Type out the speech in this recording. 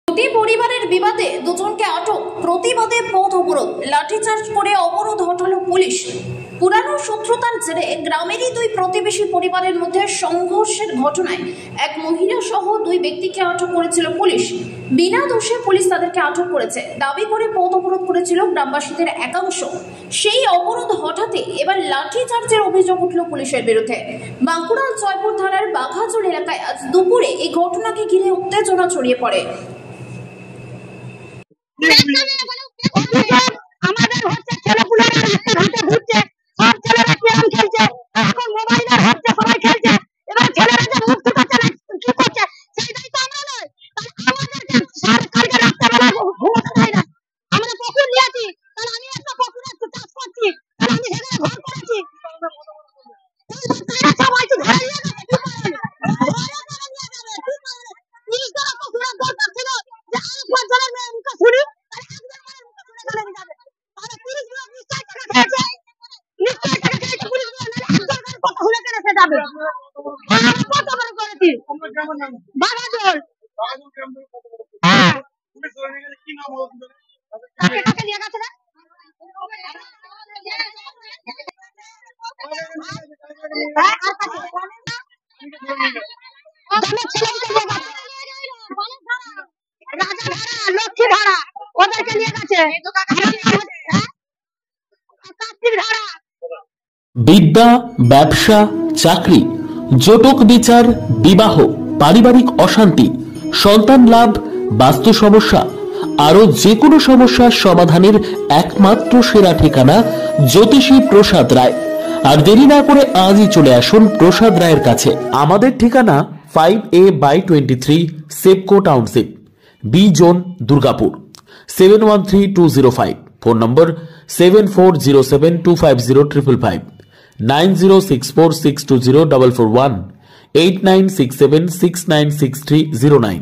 দুটি পরিবারের বিবাদে দুজনকে আটক, প্রতিবাদে পথ অবরোধ, লাঠিচার্জ করে অবরোধ হটালো পুলিশ। পুরানো শত্রুতার জেরে গ্রামেরই দুই প্রতিবেশী পরিবারের মধ্যে সংঘর্ষের ঘটনায় এক মহিলা সহ দুই ব্যক্তিকে আটক করেছিল পুলিশ। বিনা দোষে পুলিশ তাদেরকে আটক করেছে দাবি করে পথ অবরোধ করেছিল গ্রামবাসীদের একাংশ। সেই অবরোধ হঠাতে এবার লাঠিচার্জের অভিযোগ উঠল পুলিশের বিরুদ্ধে। বাঁকুড়ার জয়পুর থানার বাঘাজোল এলাকায় আজ দুপুরে এই ঘটনাকে ঘিরে উত্তেজনা ছড়িয়ে পড়ে। আমাদের হচ্ছে ছেলেপুলেরা রাস্তাঘাটে ঘুরছে, সব ছেলেরা ক্যারাম খেলছে, এখন মোবাইলের হচ্ছে সবাই খেলছে। এবার ছেলেরা যে মুখ ফুটাচ্ছে না কি করছে সেইটাই তো আমরা নয়। আমাদেরকে সরকারকে রাস্তাবেলা ঘুমোতে দেয় না। আমরা পুকুর নিয়েছি, তাহলে আমি একটা পুকুরে চাষ করছি, তাহলে আমি সেখানে ঘর করেছি, সবাই তো ধরে নিয়ে যাবে, কি করবে? পুলিশ দ্বারা পুকুরের দরকার ছিল যে আরো 5 জনের মুখে শুনি, তাহলে একজন মানে মুখে শুনে চলে যাবে। তাহলে পুলিশগুলো নিশ্চয় টাকা খেয়েছে, নিশ্চয় টাকা খেয়েছে পুলিশগুলো, নাহলে একজনের কথা শুনে কেন সে যাবে? আমরা কত বড় করেছি বাঘাজোল। হ্যাঁ, পুলিশ ধরে গেলে কি নাম হবে? কাকে কাকে নিয়ে গেছে না? হ্যাঁ, আর কাকে? দলের ছেলেকে নিয়ে গেছে, রাজা ভাড়া, লক্ষ্মী ভাড়া, ওদেরকে নিয়ে গেছে। বিদ্যা, ব্যবসা, চাকরি, জটক বিচার, বিবাহ, পারিবারিক অশান্তি, সন্তান লাভ, বাস্তু সমস্যা, আরো যে কোনো সমস্যার সমাধানের একমাত্র সেরা ঠিকানা জ্যোতিষী প্রসাদ রায়। আর দেরি না করে আজই চলে আসুন প্রসাদ রায়ের কাছে। আমাদের ঠিকানা 5A/23 Sepco township, B zone, Durgapur, 713205। Phone number 7407250555, 9064620441, 8967696309।